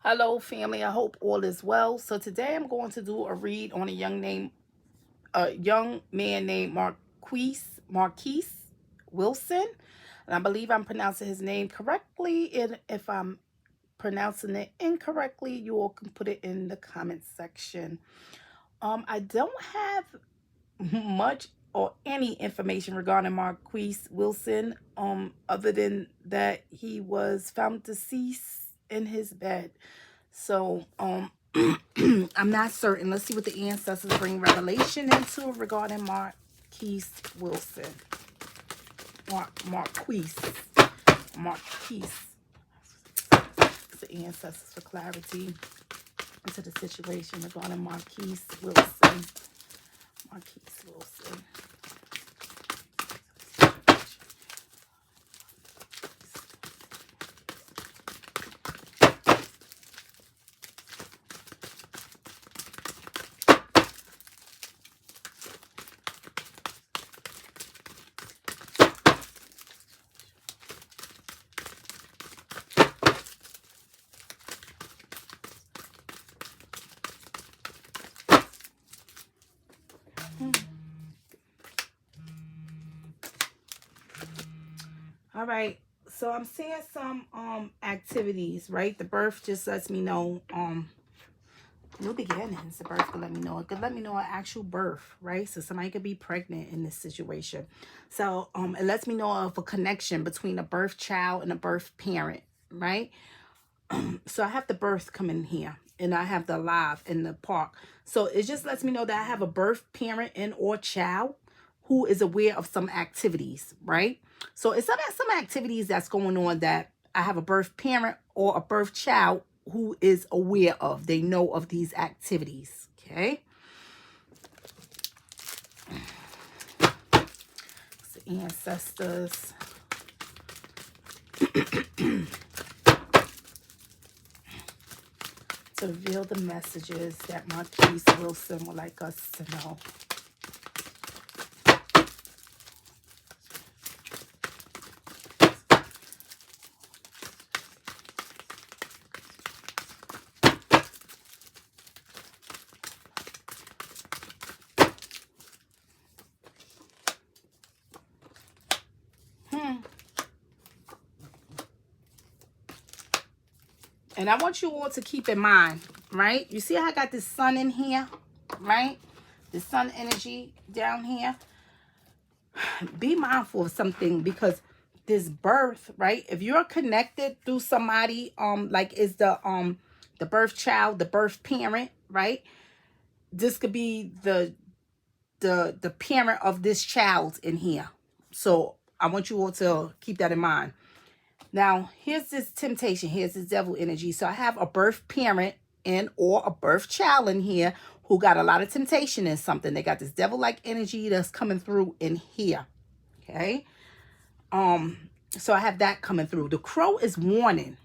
Hello, family. I hope all is well. So today I'm going to do a read on a young man named Marquise Wilson, and I believe I'm pronouncing his name correctly. And if I'm pronouncing it incorrectly, you all can put it in the comment section. I don't have much or any information regarding Marquise Wilson, other than that he was found deceased in his bed. So, I'm not certain. Let's see what the ancestors bring revelation into regarding Marquise Wilson. Marquise. It's the ancestors for clarity into the situation regarding Marquise Wilson. Marquise Wilson. All right, so I'm seeing some activities, right? The birth just lets me know new beginnings. The birth could let me know. It could let me know an actual birth, right? So somebody could be pregnant in this situation. So it lets me know of a connection between a birth child and a birth parent, right? So I have the birth coming here, and I have the live in the park. So it just lets me know that I have a birth parent and or child who is aware of some activities, right? So it's about some activities that's going on that I have a birth parent or a birth child who is aware of. They know of these activities, okay? It's the ancestors. To reveal the messages that Marquise Wilson would like us to know. And I want you all to keep in mind, right? You see how I got this sun in here, right? The sun energy down here. Be mindful of something, because this birth, right? If you're connected through somebody, like is the birth child, the birth parent, right? This could be the parent of this child in here. So I want you all to keep that in mind. Now, here's this temptation. Here's this devil energy. So I have a birth parent and or a birth child in here who got a lot of temptation in something. They got this devil-like energy that's coming through in here. Okay. So I have that coming through. The crow is warning,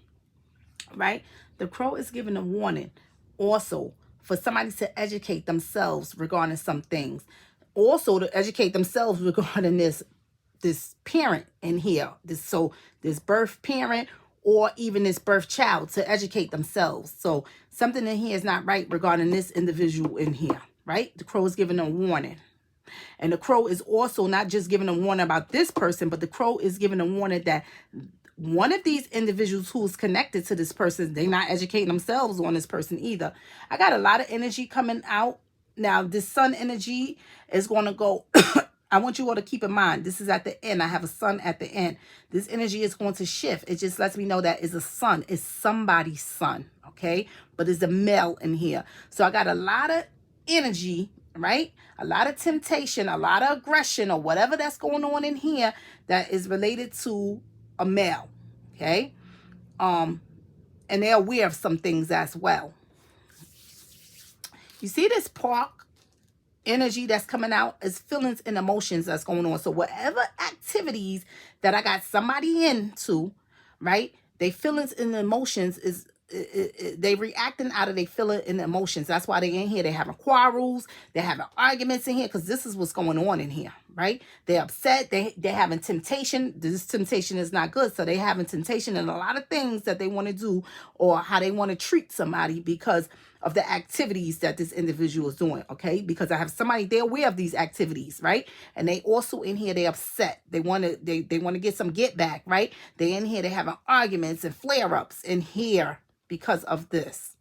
right? The crow is giving a warning also for somebody to educate themselves regarding some things. Also to educate themselves regarding this parent in here, this birth parent or even this birth child, to educate themselves. So something in here is not right regarding this individual in here, right? The crow is giving a warning. And the crow is also not just giving a warning about this person, but the crow is giving a warning that one of these individuals who's connected to this person, they're not educating themselves on this person either. I got a lot of energy coming out. Now, this sun energy is going to go... I want you all to keep in mind, this is at the end. I have a sun at the end. This energy is going to shift. It just lets me know that it's a sun. It's somebody's son, okay? But it's a male in here. So I got a lot of energy, right? A lot of temptation, a lot of aggression, or whatever that's going on in here that is related to a male, okay? And they're aware of some things as well. You see this park energy that's coming out is feelings and emotions that's going on. So whatever activities that I got somebody into, right? They feelings and emotions is they reacting out of their feeling and emotions. That's why they in here. They having quarrels. They're having arguments in here, because this is what's going on in here, right? They're upset. They're having temptation. This temptation is not good. So they having temptation and a lot of things that they want to do or how they want to treat somebody because of the activities that this individual is doing, okay? Because I have somebody, they're aware of these activities, right? And they also in here, they're upset. They want to get some get back, right? They in here, they're having arguments and flare-ups in here because of this,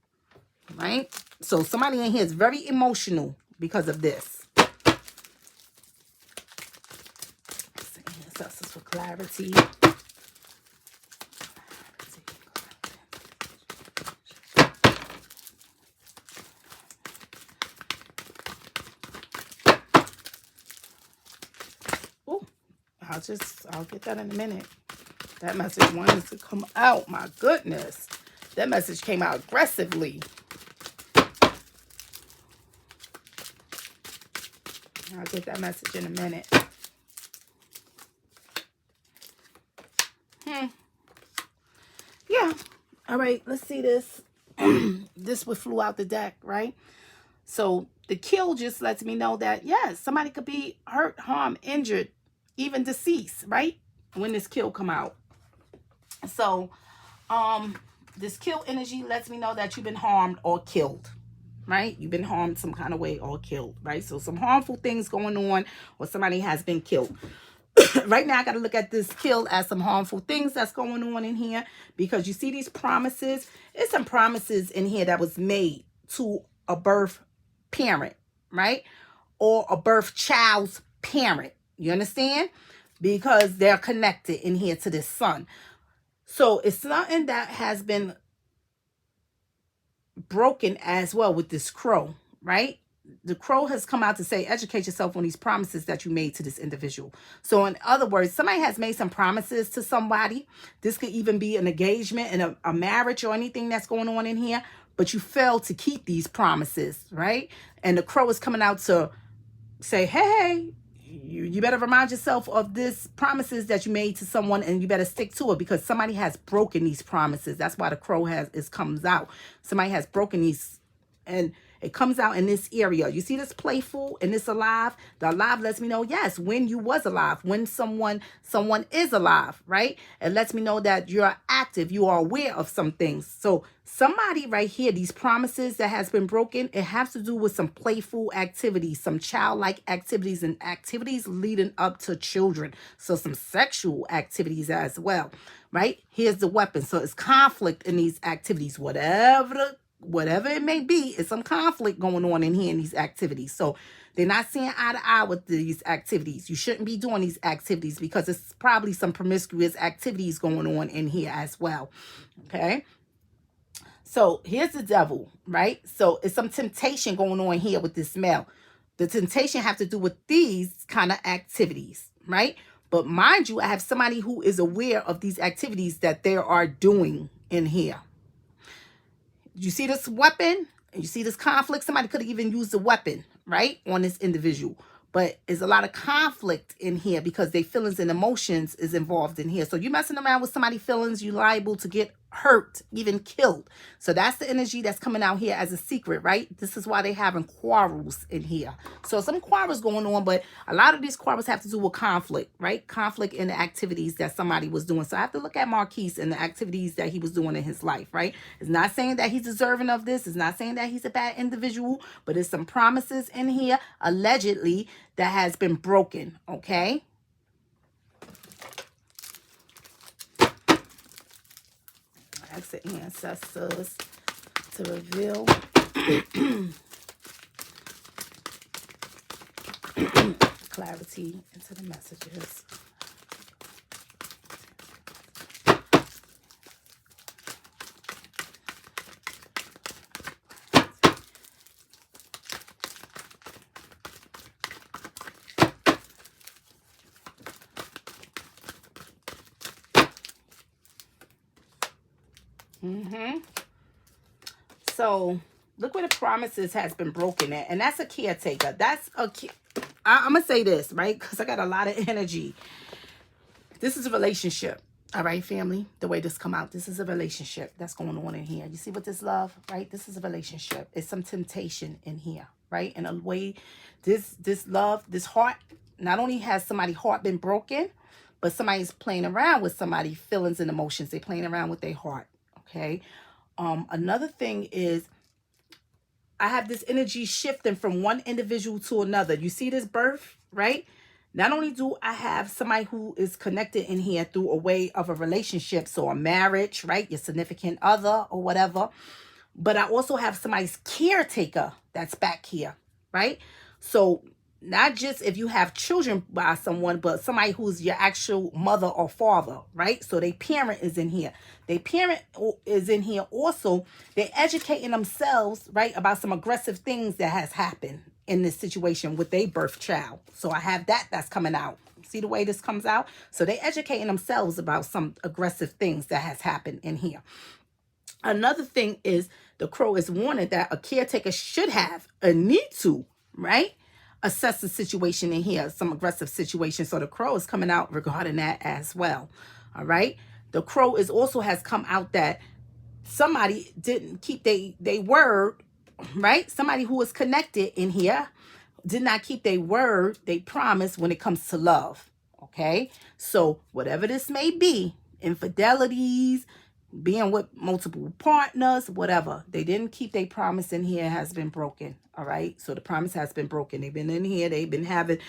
right? So somebody in here is very emotional because of this. Ancestors for clarity. Oh, I'll get that in a minute. That message wanted to come out. My goodness. That message came out aggressively. I'll get that message in a minute. Yeah. All right. Let's see this. This one flew out the deck, right? So the kill just lets me know that, yes, somebody could be hurt, harmed, injured, even deceased, right? When this kill come out. So this kill energy lets me know that you've been harmed or killed, right? You've been harmed some kind of way or killed, right? So some harmful things going on or somebody has been killed. Right now, I got to look at this kill as some harmful things that's going on in here because you see these promises. There's some promises in here that was made to a birth parent, right? Or a birth child's parent. You understand? Because they're connected in here to this son. So it's something that has been broken as well with this crow, right? The crow has come out to say, educate yourself on these promises that you made to this individual. So in other words, somebody has made some promises to somebody. This could even be an engagement and a marriage or anything that's going on in here, but you failed to keep these promises, right? And the crow is coming out to say, hey, you better remind yourself of this promises that you made to someone and you better stick to it because somebody has broken these promises. That's why the crow comes out. Somebody has broken these and it comes out in this area. You see this playful and this alive? The alive lets me know, yes, when you was alive, when someone is alive, right? It lets me know that you're active, you are aware of some things. So somebody right here, these promises that has been broken, it has to do with some playful activities, some childlike activities and activities leading up to children. So some sexual activities as well, right? Here's the weapon. So it's conflict in these activities, whatever it may be, it's some conflict going on in here in these activities. So they're not seeing eye to eye with these activities. You shouldn't be doing these activities because it's probably some promiscuous activities going on in here as well. Okay. So here's the devil, right? So it's some temptation going on here with this male. The temptation have to do with these kind of activities, right? But mind you, I have somebody who is aware of these activities that they are doing in here. You see this weapon? You see this conflict? Somebody could have even used a weapon, right, on this individual. But there's a lot of conflict in here because their feelings and emotions is involved in here. So you messing around with somebody's feelings, you're liable to get hurt, even killed. So that's the energy that's coming out here as a secret, right? This is why they having quarrels in here. So some quarrels going on, but a lot of these quarrels have to do with conflict, right? Conflict in the activities that somebody was doing. So I have to look at Marquise and the activities that he was doing in his life, right? It's not saying that he's deserving of this. It's not saying that he's a bad individual, but it's some promises in here, allegedly, that has been broken, okay? Ask the ancestors to reveal clarity into the messages. So look where the promises has been broken at. And that's a caretaker. I'm going to say this, right? Because I got a lot of energy. This is a relationship. All right, family, the way this come out, this is a relationship that's going on in here. You see what this love, right? This is a relationship. It's some temptation in here, right? And a way, this love, this heart, not only has somebody's heart been broken, but somebody's playing around with somebody's feelings and emotions. They're playing around with their heart. Okay. Another thing is I have this energy shifting from one individual to another. You see this birth, right? Not only do I have somebody who is connected in here through a way of a relationship, so a marriage, right? Your significant other or whatever. But I also have somebody's caretaker that's back here, right? So not just if you have children by someone, but somebody who's your actual mother or father, right? So their parent is in here. Their parent is in here also. They're educating themselves, right, about some aggressive things that has happened in this situation with their birth child. So I have that's coming out. See the way this comes out? So they're educating themselves about some aggressive things that has happened in here. Another thing is the crow is warning that a caretaker should have a need to, right, assess the situation in here, some aggressive situation. So the crow is coming out regarding that as well. All right. The crow is also has come out that somebody didn't keep their word, right? Somebody who is connected in here did not keep their word, they promise when it comes to love. Okay. So whatever this may be, infidelities, being with multiple partners, whatever, they didn't keep their promise in here, has been broken. All right. So the promise has been broken. They've been in here. They've been having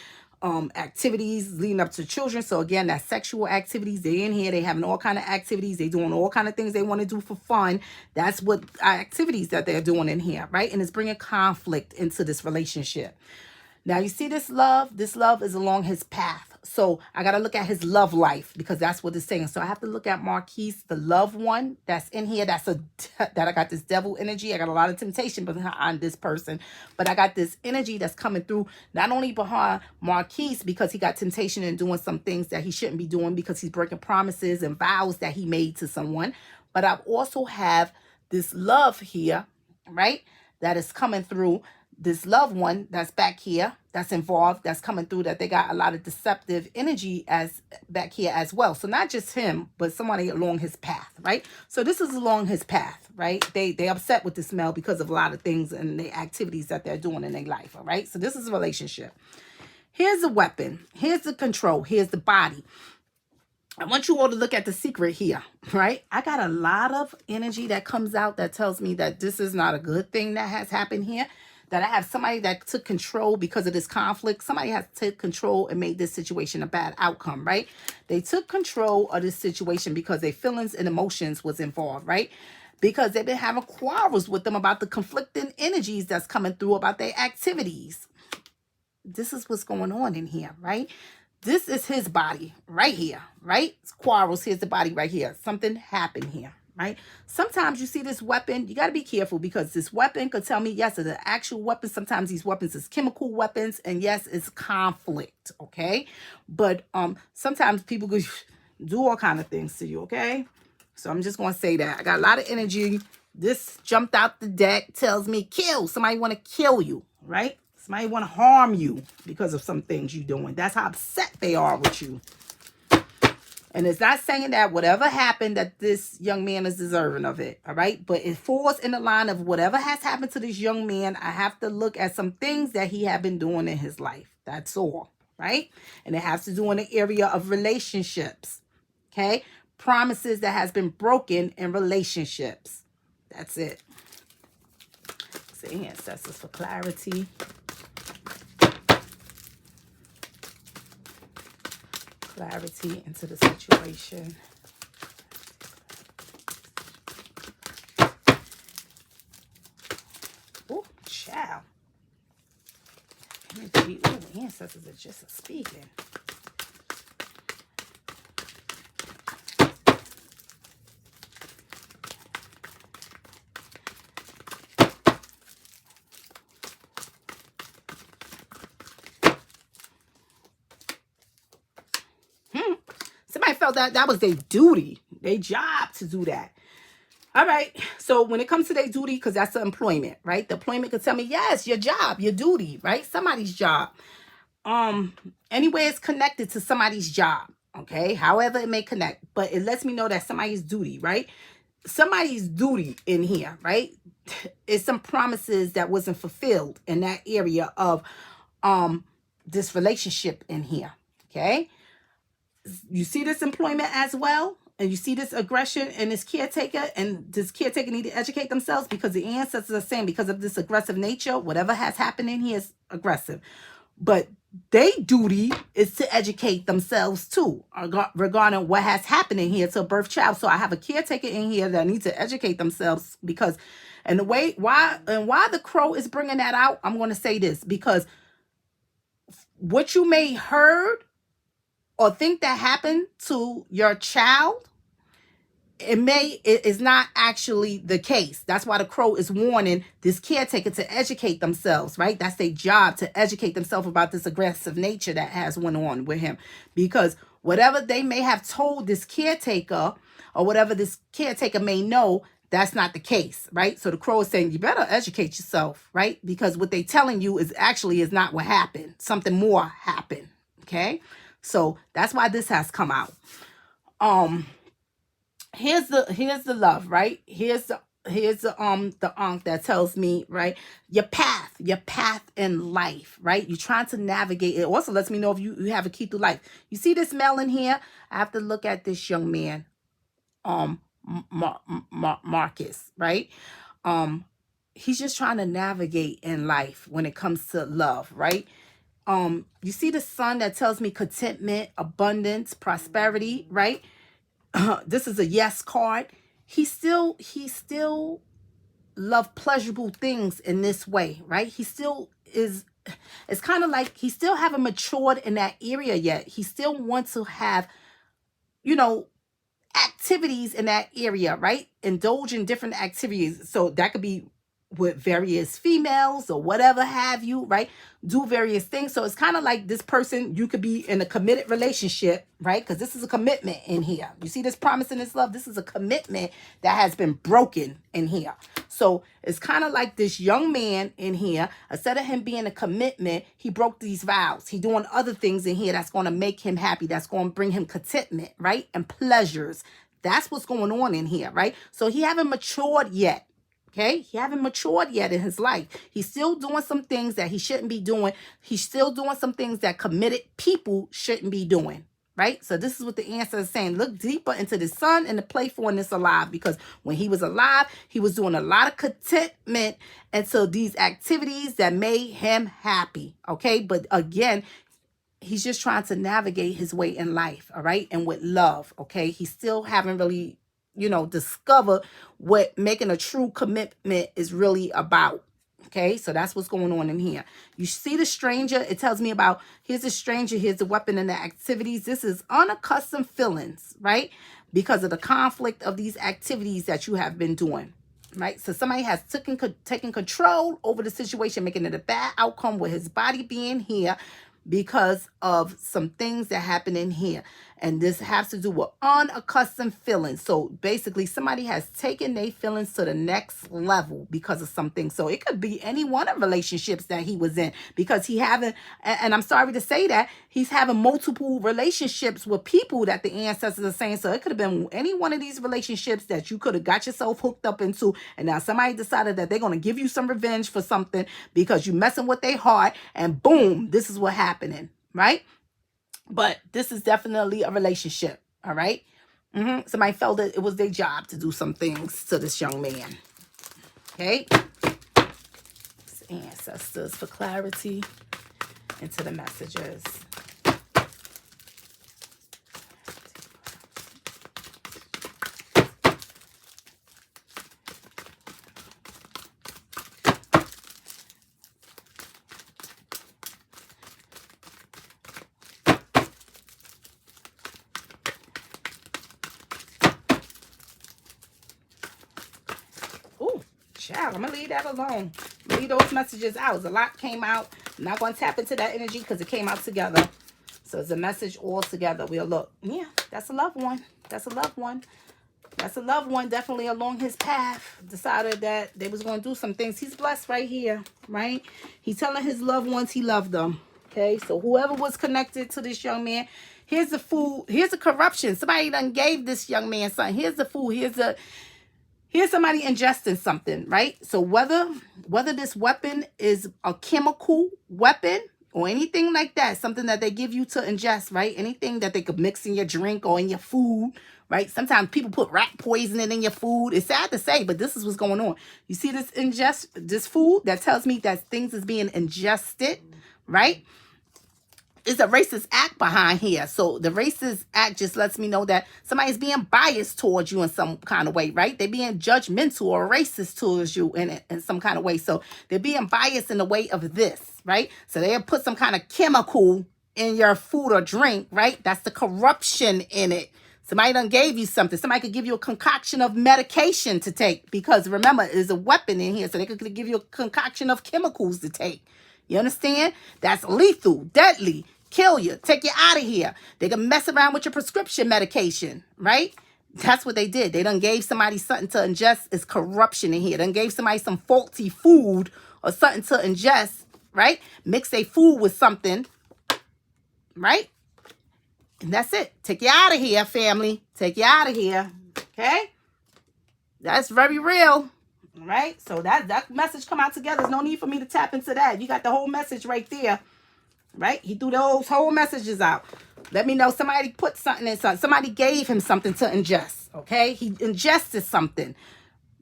activities leading up to children. So again, that's sexual activities. They in here. They having all kind of activities. They doing all kind of things they want to do for fun. That's what activities that they're doing in here. Right. And it's bringing conflict into this relationship. Now, you see this love? This love is along his path. So I got to look at his love life because that's what it's saying. So I have to look at Marquise, the loved one that's in here. That I got this devil energy. I got a lot of temptation behind this person. But I got this energy that's coming through not only behind Marquise because he got temptation and doing some things that he shouldn't be doing because he's breaking promises and vows that he made to someone. But I also have this love here, right, that is coming through. This loved one that's back here, that's involved, that's coming through, that they got a lot of deceptive energy as back here as well. So not just him, but somebody along his path, right? So this is along his path, right? They upset with this male because of a lot of things and the activities that they're doing in their life, all right? So this is a relationship. Here's a weapon. Here's the control. Here's the body. I want you all to look at the secret here, right? I got a lot of energy that comes out that tells me that this is not a good thing that has happened here. That I have somebody that took control because of this conflict. Somebody has to take control and made this situation a bad outcome, right? They took control of this situation because their feelings and emotions was involved, right? Because they've been having quarrels with them about the conflicting energies that's coming through about their activities. This is what's going on in here, right? This is his body right here, right? It's quarrels. Here's the body right here. Something happened here. Right? Sometimes you see this weapon, you got to be careful because this weapon could tell me, yes, it's an actual weapon. Sometimes these weapons is chemical weapons, and yes, it's conflict. Okay. But sometimes people could do all kind of things to you. Okay. So I'm just going to say that I got a lot of energy. This jumped out the deck, tells me kill. Somebody want to kill you, right? Somebody want to harm you because of some things you're doing. That's how upset they are with you. And it's not saying that whatever happened that this young man is deserving of it, all right? But it falls in the line of whatever has happened to this young man, I have to look at some things that he had been doing in his life. That's all, right? And it has to do in the area of relationships, okay? Promises that has been broken in relationships. That's it. Say here, ancestors, for clarity. Clarity into the situation. Oh, child. Energy. Oh, the ancestors are just speaking. Somebody felt that was their duty, their job to do that. All right. So when it comes to their duty, because that's the employment, right? The employment could tell me, yes, your job, your duty, right? Somebody's job. Anyway, it's connected to somebody's job. Okay. However it may connect, but it lets me know that somebody's duty, right? Somebody's duty in here, right? It's some promises that wasn't fulfilled in that area of this relationship in here. Okay. You see this employment as well. And you see this aggression and this caretaker, and this caretaker need to educate themselves because the ancestors are saying because of this aggressive nature, whatever has happened in here is aggressive. But their duty is to educate themselves too regarding what has happened in here to a birth child. So I have a caretaker in here that needs to educate themselves because, and the way why the crow is bringing that out, I'm going to say this because what you may heard or think that happened to your child, it is not actually the case. That's why the crow is warning this caretaker to educate themselves, right? That's their job, to educate themselves about this aggressive nature that has went on with him. Because whatever they may have told this caretaker or whatever this caretaker may know, that's not the case, right? So the crow is saying, you better educate yourself, right? Because what they telling you is not what happened. Something more happened, okay? So that's why this has come out. Here's the love, right? Here's the ankh that tells me, right, your path in life, right? You're trying to navigate. It also lets me know if you have a key through life. You see this male in here? I have to look at this young man, Marcus, right? He's just trying to navigate in life when it comes to love, right? You see the sun that tells me contentment, abundance, prosperity, right? This is a yes card. He still love pleasurable things in this way, right? He still is, it's kind of like he still haven't matured in that area yet. He still wants to have, activities in that area, right? Indulge in different activities. So that could be with various females or whatever have you, right? Do various things. So it's kind of like this person, you could be in a committed relationship, right? Because this is a commitment in here. You see this promise and this love? This is a commitment that has been broken in here. So it's kind of like this young man in here, instead of him being a commitment, he broke these vows. He doing other things in here that's going to make him happy. That's going to bring him contentment, right? And pleasures. That's what's going on in here, right? So he haven't matured yet. Okay, he haven't matured yet in his life. He's still doing some things that he shouldn't be doing. He's still doing some things that committed people shouldn't be doing, right? So this is what the answer is saying. Look deeper into the sun and the playfulness alive, because when he was alive, he was doing a lot of contentment into these activities that made him happy, okay? But again, he's just trying to navigate his way in life, all right? And with love, okay? He still haven't really discover what making a true commitment is really about. Okay, so that's what's going on in here. You see the stranger, it tells me about, here's the stranger, here's the weapon and the activities. This is unaccustomed feelings, right? Because of the conflict of these activities that you have been doing, right? So somebody has taken control over the situation, making it a bad outcome with his body being here because of some things that happen in here. And this has to do with unaccustomed feelings. So basically somebody has taken their feelings to the next level because of something. So it could be any one of relationships that he was in, because he haven't, and I'm sorry to say that, he's having multiple relationships with people that the ancestors are saying. So it could have been any one of these relationships that you could have got yourself hooked up into. And now somebody decided that they're going to give you some revenge for something because you messing with their heart, and boom, this is what happening, right? But this is definitely a relationship, all right? Somebody felt that it was their job to do some things to this young man, okay? It's ancestors for clarity into the messages. Child, I'm going to leave that alone. Leave those messages out. A lot came out. I'm not going to tap into that energy because it came out together. So it's a message all together. We'll look. Yeah, that's a loved one. That's a loved one. That's a loved one. Definitely along his path. Decided that they was going to do some things. He's blessed right here, right? He's telling his loved ones he loved them. Okay, so whoever was connected to this young man, here's the fool. Here's the corruption. Somebody done gave this young man something. Here's the fool. Here's somebody ingesting something, right? So whether this weapon is a chemical weapon, or anything like that, something that they give you to ingest, right? Anything that they could mix in your drink or in your food, right? Sometimes people put rat poisoning in your food. It's sad to say, but this is what's going on. You see this food that tells me that things is being ingested, right? It's a racist act behind here. So the racist act just lets me know that somebody's being biased towards you in some kind of way, right? They're being judgmental or racist towards you in some kind of way. So they're being biased in the way of this, right? So they'll put some kind of chemical in your food or drink, right? That's the corruption in it. Somebody done gave you something. Somebody could give you a concoction of medication to take, because remember, there's a weapon in here. So they could give you a concoction of chemicals to take. You understand? That's lethal, deadly, kill you, take you out of here. They can mess around with your prescription medication, right? That's what they did. They done gave somebody something to ingest. It's corruption in here. Done gave somebody some faulty food or something to ingest, right? Mix their food with something, right? And that's it. Take you out of here, family. Take you out of here, okay? That's very real. Right? So that message come out together. There's no need for me to tap into that. You got the whole message right there. Right? He threw those whole messages out. Let me know. Somebody put something in something. Somebody gave him something to ingest. Okay? He ingested something.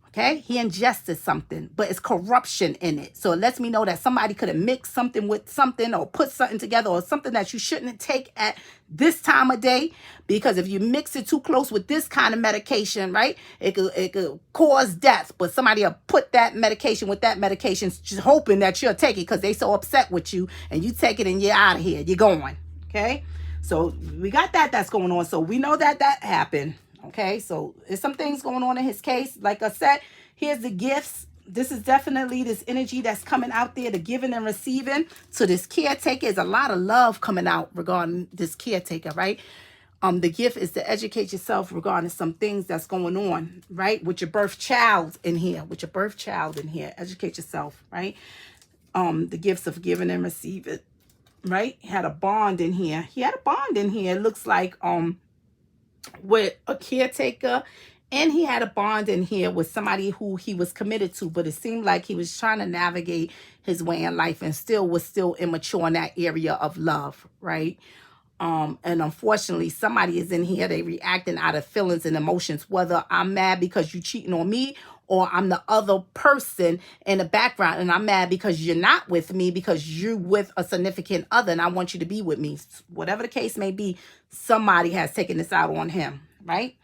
Okay? He ingested something. But it's corruption in it. So it lets me know that somebody could have mixed something with something or put something together or something that you shouldn't take at this time of day. Because if you mix it too close with this kind of medication, right, it could cause death. But somebody will put that medication with that medication just hoping that you'll take it because they so upset with you, and you take it and you're out of here. You're going. Okay? So we got that's going on. So we know that happened. Okay, so there's some things going on in his case. Like I said, here's the gifts. This is definitely this energy that's coming out there, the giving and receiving. So this caretaker, is a lot of love coming out regarding this caretaker, right? The gift is to educate yourself regarding some things that's going on, right? With your birth child in here, educate yourself, right? The gifts of giving and receiving, right? Had a bond in here. It looks like, with a caretaker, and he had a bond in here with somebody who he was committed to, but it seemed like he was trying to navigate his way in life and was still immature in that area of love, right? And unfortunately, somebody is in here, they reacting out of feelings and emotions, whether I'm mad because you cheating on me, or I'm the other person in the background and I'm mad because you're not with me, because you're with a significant other and I want you to be with me. Whatever the case may be, somebody has taken this out on him, right?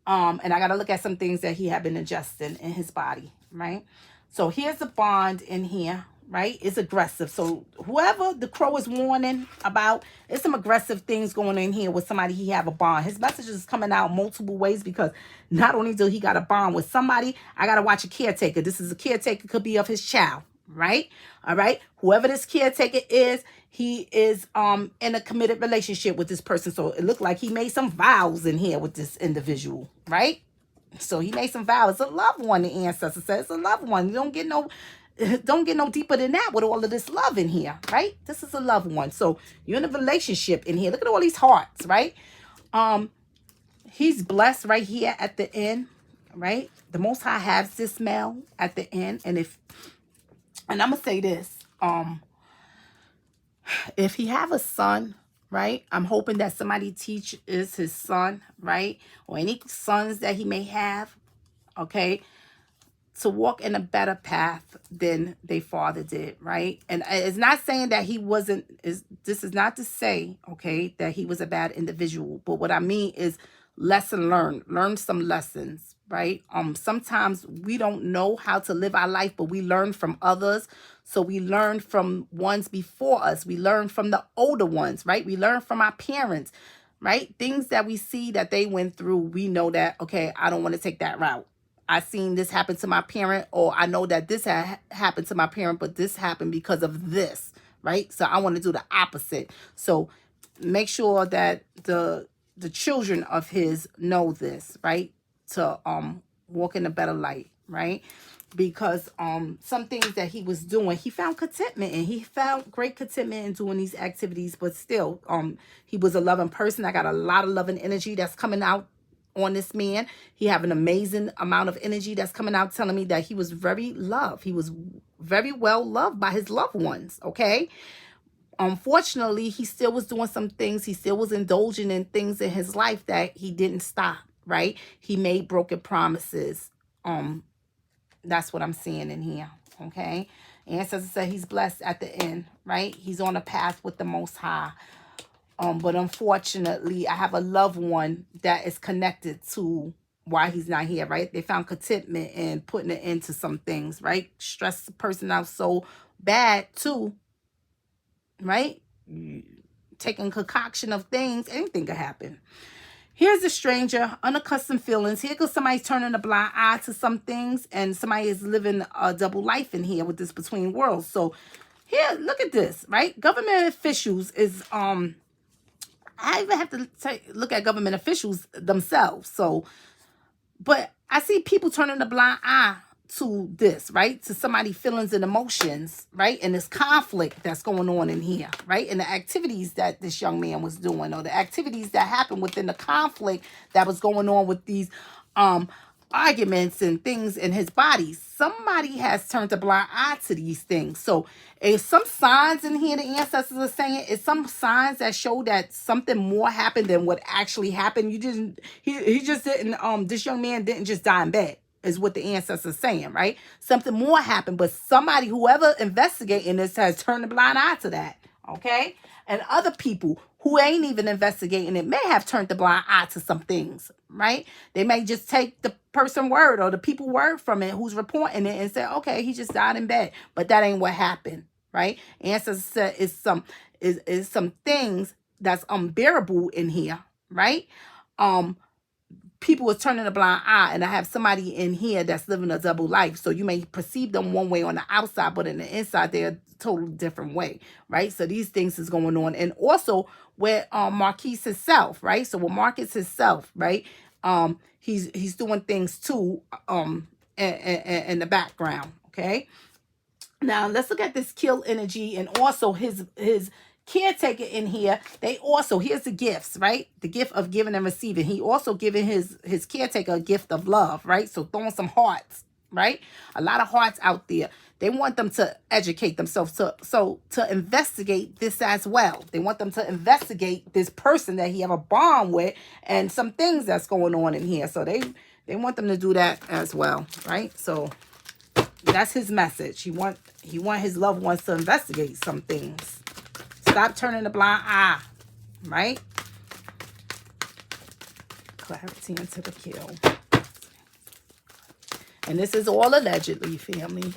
And I got to look at some things that he had been ingesting in his body, right? So here's the bond in here, right? It's aggressive. So whoever the crow is warning about, it's some aggressive things going in here with somebody he have a bond. His message is coming out multiple ways, because not only do he got a bond with somebody, I got to watch a caretaker. This is a caretaker, could be of his child, right? All right. Whoever this caretaker is, he is in a committed relationship with this person. So it looked like he made some vows in here with this individual, right? So he made some vows. It's a loved one, the ancestor says. It's a loved one. You don't get no deeper than that with all of this love in here, right? This is a loved one. So you're in a relationship in here. Look at all these hearts, right? He's blessed right here at the end, right? The Most High has this male at the end. And I'm going to say this, if he have a son, right, I'm hoping that somebody teaches his son, right, or any sons that he may have, okay, to walk in a better path than their father did, right? And it's not saying that he wasn't, this is not to say, okay, that he was a bad individual, but what I mean is lesson learned, learn some lessons, right? Sometimes we don't know how to live our life, but we learn from others. So we learn from ones before us. We learn from the older ones, right? We learn from our parents, right? Things that we see that they went through, we know that, okay, I don't want to take that route. I seen this happen to my parent, or I know that this happened to my parent, but this happened because of this, right? So I want to do the opposite. So make sure that the children of his know this, right? To walk in a better light, right? Because some things that he was doing, he found contentment, and he found great contentment in doing these activities, but still he was a loving person. I got a lot of loving energy that's coming out on this man. He have an amazing amount of energy that's coming out, telling me that he was very loved. He was very well loved by his loved ones, okay? unfortunately, he still was doing some things. He still was indulging in things in his life that he didn't stop, right? He made broken promises. That's what I'm seeing in here, okay? Ancestor said he's blessed at the end, right? He's on a path with the Most High. But unfortunately, I have a loved one that is connected to why he's not here, right? They found contentment in putting it into some things, right? Stress the person out so bad too, right? Taking concoction of things, anything could happen. Here's a stranger, unaccustomed feelings. Here goes somebody turning a blind eye to some things, and somebody is living a double life in here with this between worlds. So here, look at this, right? Government officials is I even have to look at government officials themselves. So, but I see people turning a blind eye to this, right? To somebody's feelings and emotions, right? And this conflict that's going on in here, right? And the activities that this young man was doing, or the activities that happened within the conflict that was going on with these arguments and things in his body. Somebody has turned a blind eye to these things. So it's some signs in here the ancestors are saying. It's some signs that show that something more happened than what actually happened. He just didn't, this young man didn't just die in bed, is what the ancestors are saying, right? Something more happened, but somebody, whoever investigating this, has turned a blind eye to that, okay? And other people who ain't even investigating it may have turned the blind eye to some things, right? They may just take the person word or the people word from it who's reporting it and say, okay, he just died in bed. But that ain't what happened, right? Ancestors said is some things that's unbearable in here, right? People are turning a blind eye, and I have somebody in here that's living a double life. So you may perceive them one way on the outside, but in the inside, they're a totally different way, right? So these things is going on. And also with Marquise himself, right? So with Marquise himself, right? He's doing things too in the background, okay? Now, let's look at this kill energy and also his caretaker in here. They also, here's the gifts, right? The gift of giving and receiving. He also giving his caretaker a gift of love, right? So throwing some hearts, right? A lot of hearts out there. They want them to educate themselves, to investigate this as well. They want them to investigate this person that he have a bond with and some things that's going on in here. So they want them to do that as well, right? So that's his message. He want his loved ones to investigate some things. Stop turning a blind eye, right? Clarity into the kill. And this is all allegedly, family.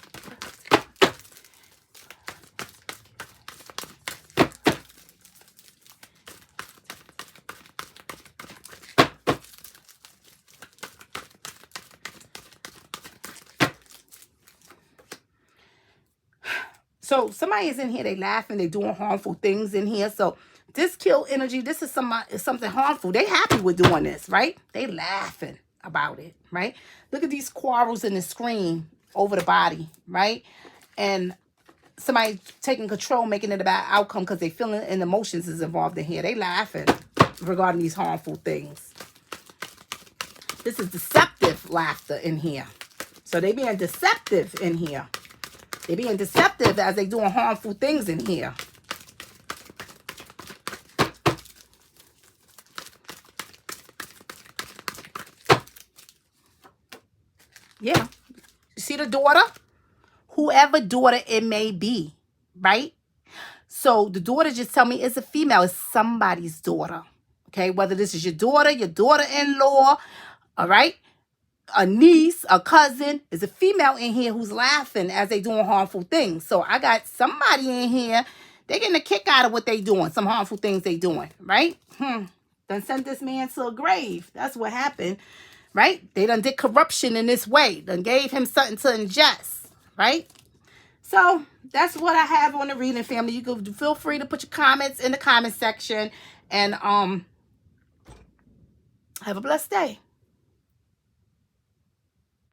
So somebody is in here, they laughing, they doing harmful things in here. So this kill energy, this is something harmful. They happy with doing this, right? They laughing about it, right? Look at these quarrels in the screen over the body, right? And somebody taking control, making it a bad outcome because they feeling and emotions is involved in here. They laughing regarding these harmful things. This is deceptive laughter in here. So they being deceptive in here. They being deceptive as they doing harmful things in here. Yeah. You see the daughter? Whoever daughter it may be, right? So the daughter just tell me it's a female. It's somebody's daughter. Okay? Whether this is your daughter-in-law, all right? A niece, a cousin, is a female in here who's laughing as they doing harmful things. So I got somebody in here, they getting a kick out of what they doing, some harmful things they doing, right? Done sent this man to a grave. That's what happened, right? They done did corruption in this way. Done gave him something to ingest, right? So that's what I have on the reading, family. You can feel free to put your comments in the comment section, and have a blessed day.